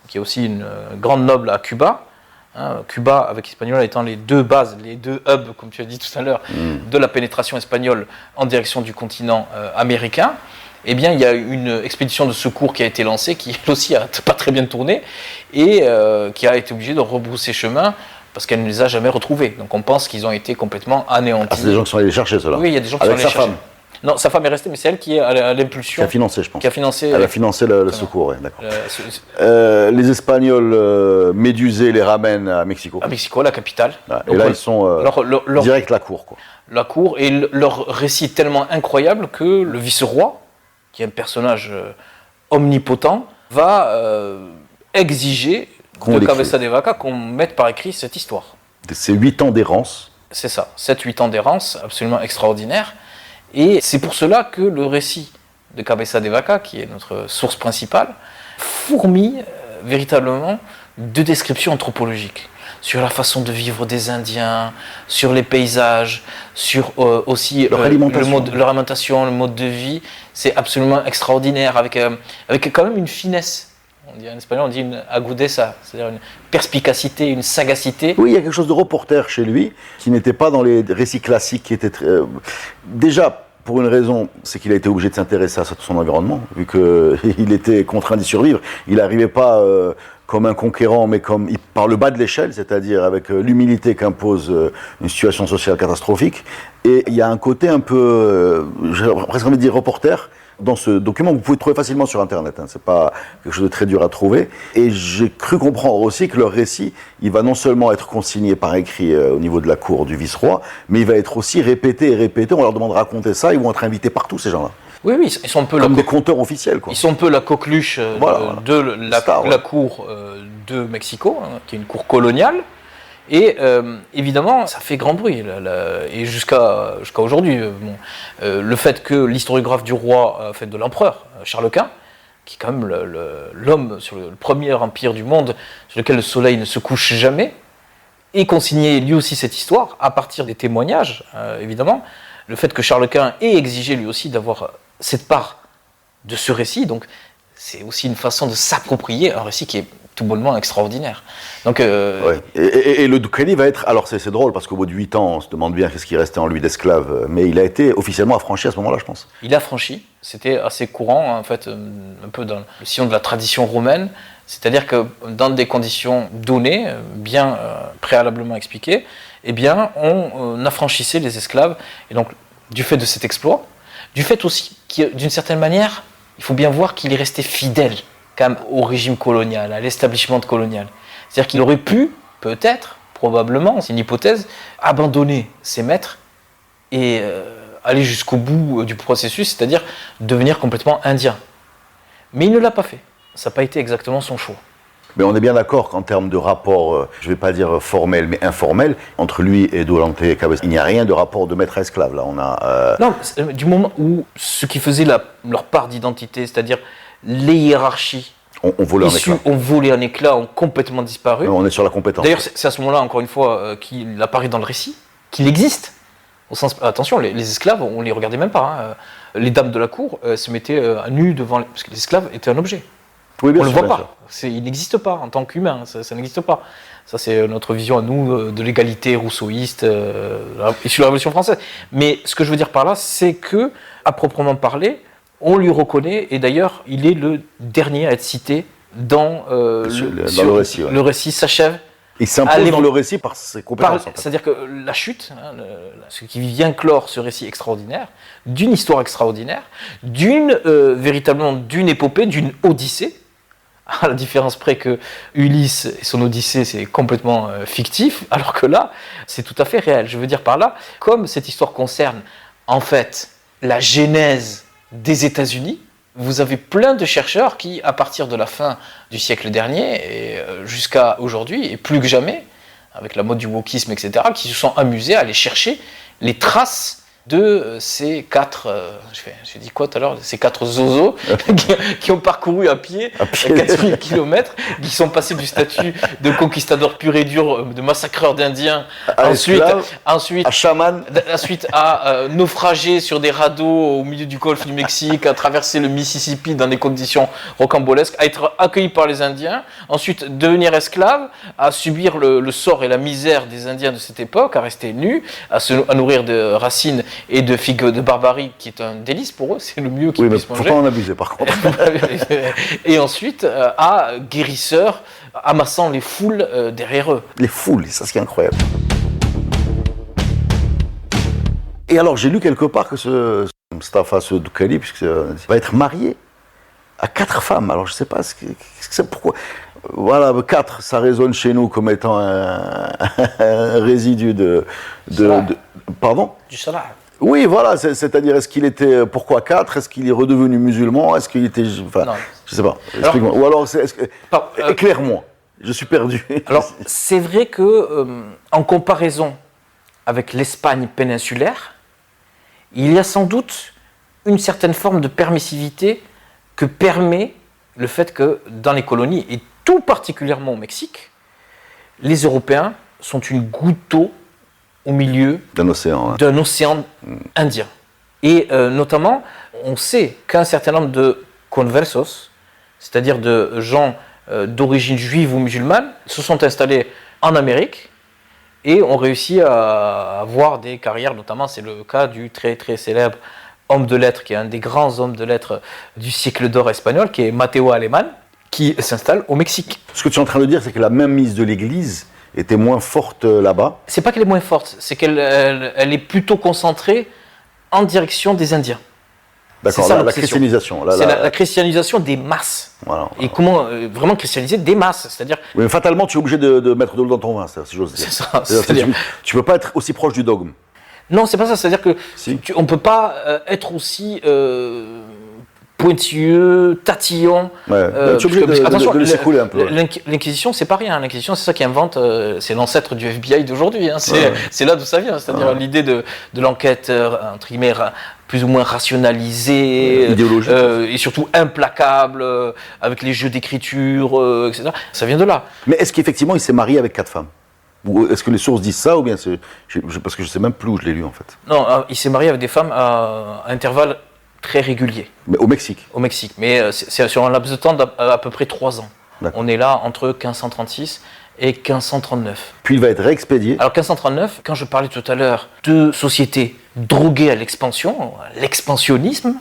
Speaker 3: qui est aussi une grande noble à Cuba, Cuba avec Hispaniola étant les deux bases, les deux hubs, comme tu as dit tout à l'heure, de la pénétration espagnole en direction du continent américain. Eh bien, il y a une expédition de secours qui a été lancée, qui elle aussi n'a pas très bien tourné, et qui a été obligée de rebrousser chemin, parce qu'elle ne les a jamais retrouvés. Donc on pense qu'ils ont été complètement anéantis.
Speaker 2: C'est des gens qui sont allés les chercher, ceux-là.
Speaker 3: Oui, il y a des gens qui sont allés les chercher. Non, sa femme est restée, mais c'est elle qui est à l'impulsion.
Speaker 2: Qui a financé, je pense.
Speaker 3: Qui a financé.
Speaker 2: Elle a financé le secours, oui, d'accord. Les Espagnols médusés les ramènent à Mexico.
Speaker 3: À Mexico, la capitale.
Speaker 2: Ah, et là, ils sont direct la cour, quoi.
Speaker 3: La cour, et leur récit est tellement incroyable que le vice-roi, qui est un personnage omnipotent, va exiger de Cabeza de Vaca qu'on mette par écrit cette histoire.
Speaker 2: C'est 8 ans d'errance.
Speaker 3: C'est ça, 7-8 ans d'errance, absolument extraordinaire. Et c'est pour cela que le récit de Cabeza de Vaca, qui est notre source principale, fourmille véritablement de descriptions anthropologiques sur la façon de vivre des Indiens, sur les paysages, sur aussi leur alimentation, le mode de vie. C'est absolument extraordinaire, avec quand même une finesse. On dit en espagnol, on dit une agudeza, c'est-à-dire une perspicacité, une sagacité.
Speaker 2: Oui, il y a quelque chose de reporter chez lui, qui n'était pas dans les récits classiques, qui était déjà, pour une raison, c'est qu'il a été obligé de s'intéresser à son environnement, vu qu'il était contraint d'y survivre. Il n'arrivait pas comme un conquérant, mais par le bas de l'échelle, c'est-à-dire avec l'humilité qu'impose une situation sociale catastrophique. Et il y a un côté un peu, j'ai presque envie de dire reporter, dans ce document, vous pouvez le trouver facilement sur Internet, hein, c'est pas quelque chose de très dur à trouver. Et j'ai cru comprendre aussi que leur récit, il va non seulement être consigné par écrit au niveau de la cour du vice-roi, mais il va être aussi répété et répété. On leur demande de raconter ça, ils vont être invités partout, ces gens-là.
Speaker 3: Oui, ils sont un peu
Speaker 2: comme des conteurs officiels, quoi.
Speaker 3: Ils sont un peu la coqueluche de la cour de Mexico, hein, qui est une cour coloniale. Et évidemment, ça fait grand bruit, et jusqu'à aujourd'hui. Le fait que l'historiographe du roi, de l'empereur, Charles Quint, qui est quand même l'homme sur le premier empire du monde, sur lequel le soleil ne se couche jamais, ait consigné lui aussi cette histoire, à partir des témoignages, évidemment. Le fait que Charles Quint ait exigé lui aussi d'avoir cette part de ce récit, donc c'est aussi une façon de s'approprier un récit qui est tout bonnement extraordinaire. Donc,
Speaker 2: ouais. Et le Ducani va être... Alors c'est drôle, parce qu'au bout de 8 ans, on se demande bien qu'est-ce qui restait en lui d'esclave, mais il a été officiellement affranchi à ce moment-là, je pense.
Speaker 3: Il a franchi, c'était assez courant, en fait, un peu dans le sillon de la tradition romaine, c'est-à-dire que dans des conditions données, bien préalablement expliquées, eh bien, on affranchissait les esclaves, et donc, du fait de cet exploit, du fait aussi, d'une certaine manière, il faut bien voir qu'il est resté fidèle quand même au régime colonial, à l'establishment colonial. C'est-à-dire qu'il aurait pu, peut-être, probablement, c'est une hypothèse, abandonner ses maîtres et aller jusqu'au bout du processus, c'est-à-dire devenir complètement indien. Mais il ne l'a pas fait. Ça n'a pas été exactement son choix.
Speaker 2: Mais on est bien d'accord qu'en termes de rapport, je ne vais pas dire formel, mais informel, entre lui et Dolante Cabeza, il n'y a rien de rapport de maître à esclave. Là, on a,
Speaker 3: Non, du moment où ce qui faisait leur part d'identité, c'est-à-dire les hiérarchies,
Speaker 2: ont volé
Speaker 3: en éclats, ont complètement disparu.
Speaker 2: On est sur la compétence.
Speaker 3: D'ailleurs, c'est à ce moment-là, encore une fois, qu'il apparaît dans le récit, qu'il existe. Au sens, attention, les esclaves, on ne les regardait même pas. Hein. Les dames de la cour se mettaient à nu devant... Parce que les esclaves étaient un objet.
Speaker 2: Oui,
Speaker 3: on ne le voit pas. Il n'existe pas en tant qu'humain. Ça n'existe pas. Ça, c'est notre vision à nous de l'égalité rousseauiste issue de la Révolution française. Mais ce que je veux dire par là, c'est que, à proprement parler, on lui reconnaît, et d'ailleurs, il est le dernier à être cité dans le récit. Ouais. Le récit s'achève.
Speaker 2: Il s'impose dans le récit par ses compétences.
Speaker 3: C'est-à-dire que la chute, ce qui vient clore ce récit extraordinaire, d'une histoire extraordinaire, véritablement d'une épopée, d'une odyssée, à la différence près que Ulysse et son Odyssée, c'est complètement fictif, alors que là, c'est tout à fait réel. Je veux dire par là, comme cette histoire concerne, en fait, la genèse des États-Unis, vous avez plein de chercheurs qui, à partir de la fin du siècle dernier et jusqu'à aujourd'hui, et plus que jamais, avec la mode du wokisme, etc., qui se sont amusés à aller chercher les traces de ces 4, j'ai dit quoi tout à l'heure, ces 4 zozos qui ont parcouru à pied 4000 km, qui sont passés du statut de conquistadors pur et dur, de massacreurs d'Indiens, ensuite
Speaker 2: à chaman,
Speaker 3: ensuite à naufrager sur des radeaux au milieu du golfe du Mexique, à traverser le Mississippi dans des conditions rocambolesques, à être accueillis par les Indiens, ensuite devenir esclaves, à subir le sort et la misère des Indiens de cette époque, à rester nus, à nourrir de racines et de figues de Barbarie, qui est un délice pour eux, c'est le mieux qu'ils puissent manger.
Speaker 2: Faut pas en abuser par contre.
Speaker 3: Et ensuite à guérisseurs, amassant les foules derrière eux.
Speaker 2: Les foules, ça c'est incroyable. Et alors j'ai lu quelque part que ce Mustafa, ce Doukhali, va être marié à 4 femmes. Alors je sais pas ce que c'est, pourquoi. Voilà, 4, ça résonne chez nous comme étant un résidu pardon ?
Speaker 3: Du salah.
Speaker 2: Oui, voilà, c'est-à-dire, est-ce qu'il était, pourquoi 4 ? Est-ce qu'il est redevenu musulman ? Est-ce qu'il était, enfin, non. Je sais pas, explique-moi. Ou alors, éclaire-moi, je suis perdu.
Speaker 3: Alors, c'est vrai que, en comparaison avec l'Espagne péninsulaire, il y a sans doute une certaine forme de permissivité que permet le fait que dans les colonies, et tout particulièrement au Mexique, les Européens sont une goutte d'eau au milieu d'un océan Indien. Et notamment, on sait qu'un certain nombre de conversos, c'est-à-dire de gens d'origine juive ou musulmane, se sont installés en Amérique et ont réussi à avoir des carrières, notamment c'est le cas du très très célèbre homme de lettres, qui est un des grands hommes de lettres du siècle d'or espagnol, qui est Mateo Alemán, qui s'installe au Mexique.
Speaker 2: Ce que tu es en train de dire, c'est que la mainmise de l'Église était moins forte là-bas.
Speaker 3: C'est pas qu'elle est moins forte, c'est qu'elle est plutôt concentrée en direction des Indiens.
Speaker 2: D'accord, la christianisation.
Speaker 3: C'est la christianisation des masses.
Speaker 2: Voilà.
Speaker 3: Et comment vraiment christianiser des masses, c'est-à-dire...
Speaker 2: Oui, mais fatalement, tu es obligé de mettre de l'eau dans ton vin, si j'ose dire.
Speaker 3: C'est ça.
Speaker 2: Tu peux pas être aussi proche du dogme.
Speaker 3: Non, c'est pas ça, c'est-à-dire que on peut pas être aussi... pointilleux, tatillon.
Speaker 2: Ouais. Tu es obligé de le s'écouler un peu.
Speaker 3: L'Inquisition, c'est pas rien. L'Inquisition, c'est ça qui invente, c'est l'ancêtre du FBI d'aujourd'hui. Hein. C'est là d'où ça vient. C'est-à-dire l'idée de l'enquête, entre guillemets, plus ou moins rationalisée,
Speaker 2: idéologique.
Speaker 3: Et surtout implacable, avec les jeux d'écriture, etc. Ça vient de là.
Speaker 2: Mais est-ce qu'effectivement, il s'est marié avec 4 femmes ? Ou est-ce que les sources disent ça, ou bien parce que je sais même plus où je l'ai lu, en fait.
Speaker 3: Non, il s'est marié avec des femmes à intervalles très régulier.
Speaker 2: Mais au Mexique.
Speaker 3: Au Mexique, mais c'est sur un laps de temps d'à peu près 3 ans.
Speaker 2: D'accord.
Speaker 3: On est là entre 1536 et 1539.
Speaker 2: Puis il va être réexpédié.
Speaker 3: Alors 1539, quand je parlais tout à l'heure de sociétés droguées à l'expansion, l'expansionnisme,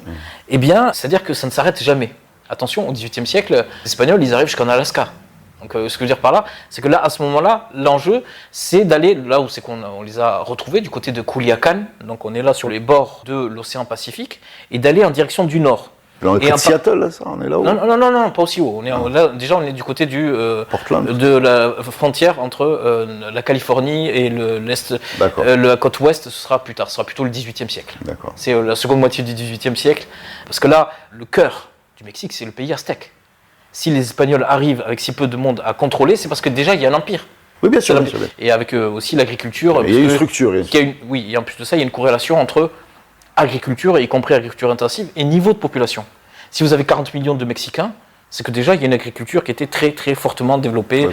Speaker 3: eh bien, c'est-à-dire que ça ne s'arrête jamais. Attention, au XVIIIe siècle, les Espagnols, ils arrivent jusqu'en Alaska. Donc, ce que je veux dire par là, c'est que là, à ce moment-là, l'enjeu, c'est d'aller là où c'est qu'on les a retrouvés, du côté de Culiacán, donc on est là sur les bords de l'océan Pacifique, et d'aller en direction du nord.
Speaker 2: On est près de Seattle, là, ça, on est là haut.
Speaker 3: Non, pas aussi haut. Déjà, on est du côté de la frontière entre la Californie et l'est, la côte ouest. Ce sera plus tard, ce sera plutôt le XVIIIe siècle.
Speaker 2: D'accord.
Speaker 3: C'est la seconde moitié du XVIIIe siècle, parce que là, le cœur du Mexique, c'est le pays aztèque. Si les Espagnols arrivent avec si peu de monde à contrôler, c'est parce que déjà il y a un empire.
Speaker 2: Oui, bien sûr.
Speaker 3: Et avec aussi l'agriculture.
Speaker 2: Il y a une structure.
Speaker 3: Oui, et en plus de ça, il y a une corrélation entre agriculture, y compris agriculture intensive, et niveau de population. Si vous avez 40 millions de Mexicains, c'est que déjà il y a une agriculture qui était très très fortement développée,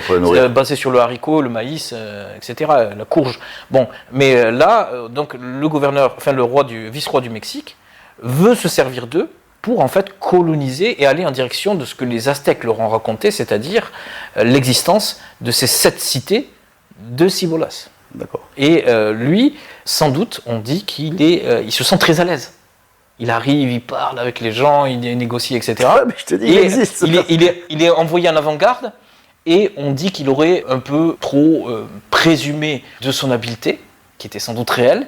Speaker 3: basée sur le haricot, le maïs, etc., la courge. Bon, mais là, donc le vice-roi du Mexique veut se servir d'eux pour en fait coloniser et aller en direction de ce que les Aztèques leur ont raconté, c'est-à-dire l'existence de ces 7 cités de Cibolas.
Speaker 2: D'accord.
Speaker 3: Et lui, sans doute, on dit il se sent très à l'aise. Il arrive, il parle avec les gens, il négocie, etc.
Speaker 2: Ouais, mais je te dis, il existe.
Speaker 3: Il est envoyé en avant-garde et on dit qu'il aurait un peu trop présumé de son habileté, qui était sans doute réelle.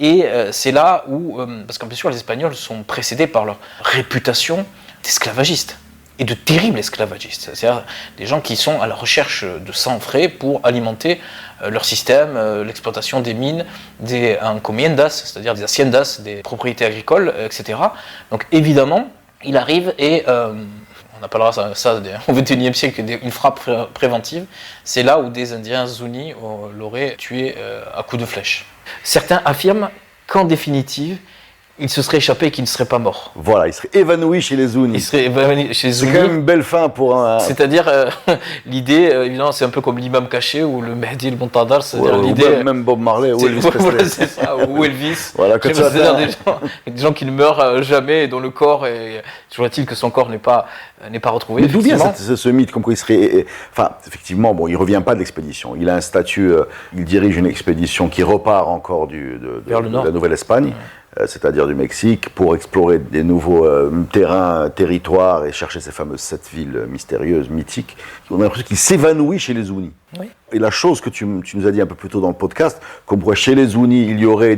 Speaker 3: Et c'est là où, parce qu'en bien sûr les Espagnols sont précédés par leur réputation d'esclavagistes, et de terribles esclavagistes. C'est-à-dire des gens qui sont à la recherche de sang frais pour alimenter leur système, l'exploitation des mines, des encomiendas, c'est-à-dire des haciendas, des propriétés agricoles, etc. Donc évidemment, il arrive et... on appellera ça au XXIe siècle une frappe préventive. C'est là où des Indiens Zuni l'auraient tué à coups de flèche. Certains affirment qu'en définitive, il se serait échappé et qu'il ne serait pas mort.
Speaker 2: Voilà, il serait évanoui chez les Zounis.
Speaker 3: Il serait évanoui chez les
Speaker 2: C'est
Speaker 3: Zounis.
Speaker 2: quand même une belle fin pour un...
Speaker 3: C'est-à-dire, l'idée, évidemment, c'est un peu comme l'imam caché ou le Mehdi, le Montadar, c'est-à-dire
Speaker 2: Ouais,
Speaker 3: l'idée...
Speaker 2: même Bob Marley ou Elvis Presley.
Speaker 3: Voilà, c'est ça, ou Elvis.
Speaker 2: Voilà, quand tu
Speaker 3: C'est-à-dire
Speaker 2: attends.
Speaker 3: des gens qui ne meurent jamais et dont le corps est... Toujours est-il que son corps n'est pas retrouvé.
Speaker 2: Mais d'où vient
Speaker 3: effectivement.
Speaker 2: ce mythe comme quoi il serait... Enfin, effectivement, bon, il ne revient pas de l'expédition. Il a un statut, il dirige une expédition qui repart encore
Speaker 3: Vers le nord.
Speaker 2: de la Nouvelle-Espagne, c'est-à-dire du Mexique, pour explorer des nouveaux territoires et chercher ces fameuses 7 villes mystérieuses, mythiques. On a l'impression qu'il s'évanouit chez les Zounis.
Speaker 3: Oui.
Speaker 2: Et la chose que tu nous as dit un peu plus tôt dans le podcast, comme quoi chez les Zounis, il y aurait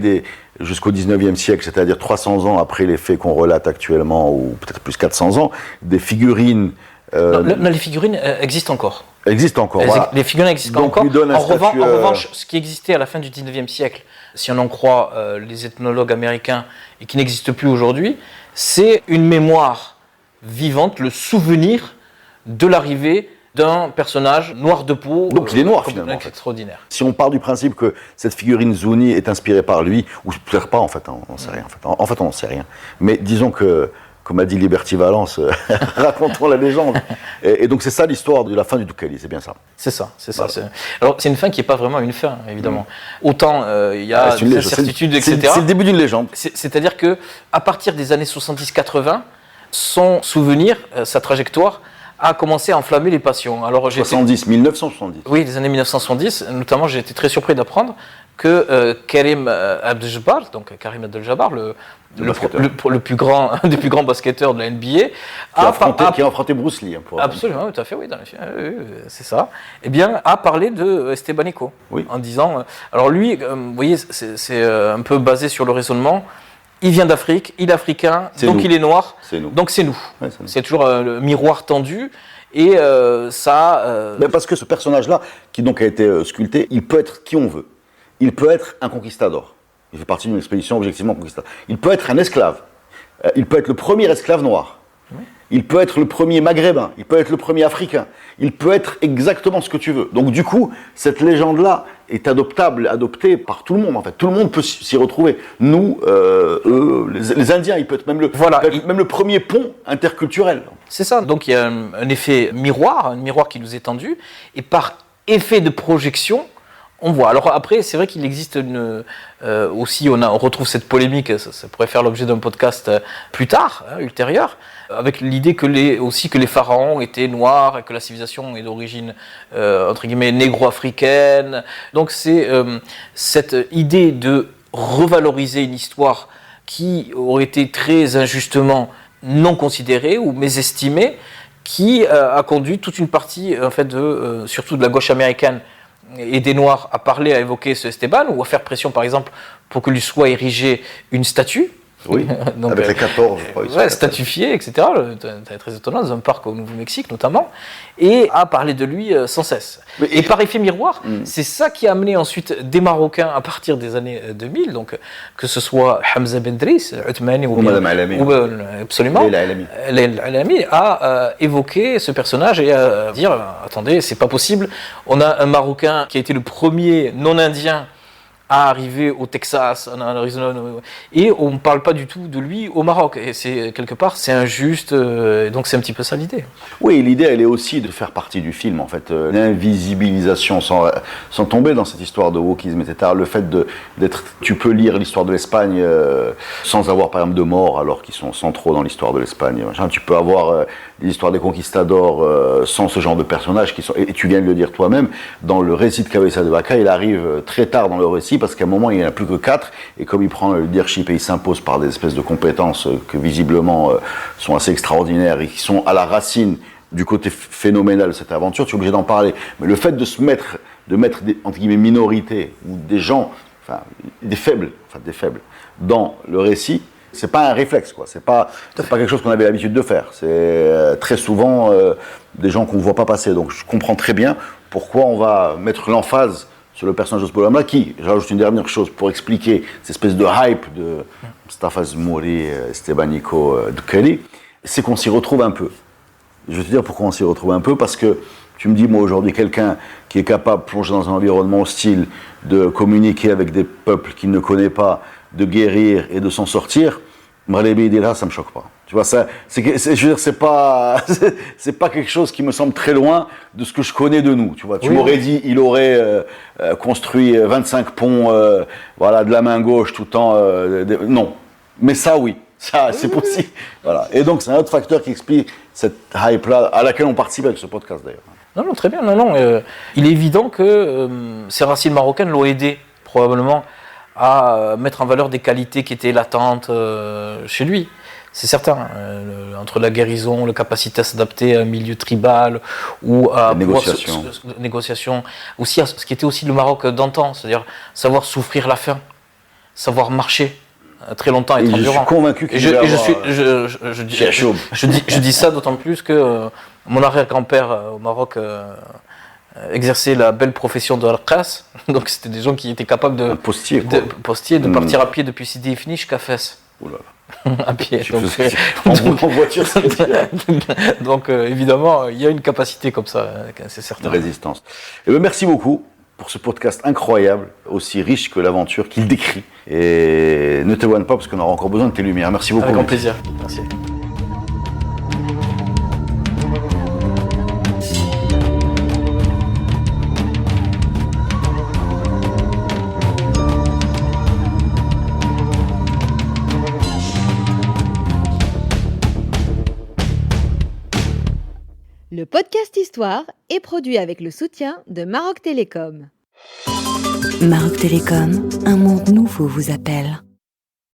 Speaker 2: jusqu'au 19e siècle, c'est-à-dire 300 ans après les faits qu'on relate actuellement, ou peut-être plus 400 ans, des figurines...
Speaker 3: Non, les figurines existent encore.
Speaker 2: Existent encore, voilà.
Speaker 3: Les figurines existent
Speaker 2: Donc,
Speaker 3: encore.
Speaker 2: lui donne un
Speaker 3: En
Speaker 2: statut,
Speaker 3: revanche, ce qui existait à la fin du 19e siècle, si on en croit les ethnologues américains, et qui n'existe plus aujourd'hui, c'est une mémoire vivante, le souvenir de l'arrivée d'un personnage noir de peau.
Speaker 2: Donc il est noir, finalement, en fait.
Speaker 3: Extraordinaire.
Speaker 2: Si on part du principe que cette figurine Zouni est inspirée par lui, ou peut-être pas en fait, on n'en sait rien. En fait, on n'en sait rien. Mais disons que, comme a dit Liberty Valence, racontons la légende. Et donc c'est ça l'histoire de la fin du Dukali, c'est bien ça.
Speaker 3: C'est ça, c'est ça.
Speaker 2: Voilà.
Speaker 3: Alors c'est une fin qui n'est pas vraiment une fin, évidemment. Autant il y a
Speaker 2: C'est une
Speaker 3: des
Speaker 2: légende.
Speaker 3: incertitudes,
Speaker 2: C'est
Speaker 3: etc.
Speaker 2: c'est le début d'une légende.
Speaker 3: C'est-à-dire que à partir des années 70-80, son souvenir, sa trajectoire, a commencé à enflammer les passions. Alors,
Speaker 2: 1970.
Speaker 3: Oui, les années 1970, notamment, j'ai été très surpris d'apprendre que Karim Abdel-Jabbar, donc Karim Abdel-Jabbar, le plus grand, des plus grands basketteurs de la NBA,
Speaker 2: Qui a affronté Bruce Lee.
Speaker 3: Absolument, tout à fait, oui, dans les films, c'est ça. Eh bien, a parlé de Estebanico,
Speaker 2: oui.
Speaker 3: En disant, alors lui, vous voyez, c'est un peu basé sur le raisonnement. Il vient d'Afrique, il est africain, donc il est noir, donc c'est nous. Ouais, c'est toujours le miroir tendu. Et ça.
Speaker 2: Mais parce que ce personnage-là, qui donc a été sculpté, il peut être qui on veut. Il peut être un conquistador. Il fait partie d'une expédition objectivement conquistador. Il peut être un esclave. Il peut être le premier esclave noir. Oui. Il peut être le premier maghrébin. Il peut être le premier africain. Il peut être exactement ce que tu veux. Donc du coup, cette légende-là est adoptée par tout le monde en fait. Tout le monde peut s'y retrouver. Nous, eux, les Indiens, il peut être même le premier pont interculturel.
Speaker 3: C'est ça. Donc il y a un effet miroir, un miroir qui nous est tendu, et par effet de projection, on voit. Alors après, c'est vrai qu'il existe aussi, on retrouve cette polémique, ça pourrait faire l'objet d'un podcast plus tard, ultérieur, avec l'idée que les pharaons étaient noirs et que la civilisation est d'origine, entre guillemets, négro-africaine. Donc c'est cette idée de revaloriser une histoire qui aurait été très injustement non considérée ou mésestimée, qui a conduit toute une partie, en fait, surtout de la gauche américaine, et des Noirs à parler, à évoquer ce Esteban, ou à faire pression, par exemple, pour que lui soit érigée une statue.
Speaker 2: Oui, donc, avec les 14, je crois.
Speaker 3: Ouais, statufiée, etc. C'est très étonnant, dans un parc au Nouveau-Mexique, notamment. Et à parler de lui sans cesse. Et par effet miroir, c'est ça qui a amené ensuite des Marocains, à partir des années 2000, donc que ce soit Hamza Ben Driss, Othmani ou
Speaker 2: Madame Alami.
Speaker 3: Absolument. Leila Alami a évoqué ce personnage et à dire, attendez, c'est pas possible. On a un Marocain qui a été le premier non-indien à arriver au Texas, en Arizona, et on ne parle pas du tout de lui au Maroc. Et c'est quelque part, c'est injuste, donc c'est un petit peu ça l'idée.
Speaker 2: Oui, l'idée, elle est aussi de faire partie du film, en fait. L'invisibilisation, sans tomber dans cette histoire de wokisme, etc. Le fait d'être... Tu peux lire l'histoire de l'Espagne sans avoir, par exemple, de morts, alors qu'ils sont centraux dans l'histoire de l'Espagne. Tu peux avoir des histoires des conquistadors sans ce genre de personnages qui sont... Et tu viens de le dire toi-même, dans le récit de Cabeza de Vaca, il arrive très tard dans le récit, parce qu'à un moment, il n'y en a plus que 4, et comme il prend le leadership et il s'impose par des espèces de compétences que visiblement sont assez extraordinaires et qui sont à la racine du côté phénoménal de cette aventure, tu es obligé d'en parler. Mais le fait de mettre des, entre guillemets, minorités, ou des gens, des faibles, dans le récit, c'est pas un réflexe, quoi. C'est pas quelque chose qu'on avait l'habitude de faire. C'est très souvent des gens qu'on ne voit pas passer. Donc je comprends très bien pourquoi on va mettre l'emphase sur le personnage de ce bonhomme-là, qui, j'ajoute une dernière chose, pour expliquer cette espèce de hype de Mustafa Zmouri, Estebanico, Dukali, c'est qu'on s'y retrouve un peu. Je vais te dire pourquoi on s'y retrouve un peu, parce que tu me dis, moi aujourd'hui, quelqu'un qui est capable de plonger dans un environnement hostile, de communiquer avec des peuples qu'il ne connaît pas, de guérir et de s'en sortir, Maghrebi Dira, ça me choque pas. Tu vois, je veux dire, c'est pas quelque chose qui me semble très loin de ce que je connais de nous. Tu vois, tu m'aurais dit, il aurait construit 25 ponts, voilà, de la main gauche tout le temps. Non, mais ça, oui, ça, c'est possible. Voilà. Et donc, c'est un autre facteur qui explique cette hype-là, à laquelle on participe avec ce podcast d'ailleurs.
Speaker 3: Non, très bien. Il est évident que ces racines marocaines l'ont aidé probablement à mettre en valeur des qualités qui étaient latentes chez lui. C'est certain, entre la guérison, la capacité à s'adapter à un milieu tribal ou à négociation, aussi à ce qui était aussi le Maroc d'antan, c'est-à-dire savoir souffrir la faim, savoir marcher très longtemps et être endurant.
Speaker 2: Je suis convaincu qu'il
Speaker 3: je dis ça d'autant plus que mon arrière-grand-père au Maroc exerçait la belle profession de al-Qas, donc c'était des gens qui étaient capables de partir à pied depuis Sidi Ifni jusqu'à Fès. À pied.
Speaker 2: En voiture,
Speaker 3: donc évidemment, il y a une capacité comme ça, c'est certain.
Speaker 2: De résistance. Et merci beaucoup pour ce podcast incroyable, aussi riche que l'aventure qu'il décrit. Et ne t'éloigne pas parce qu'on aura encore besoin de tes lumières. Merci beaucoup.
Speaker 3: Avec grand plaisir. Merci.
Speaker 1: Le podcast Histoire est produit avec le soutien de Maroc Télécom.
Speaker 4: Maroc Télécom, un monde nouveau vous appelle.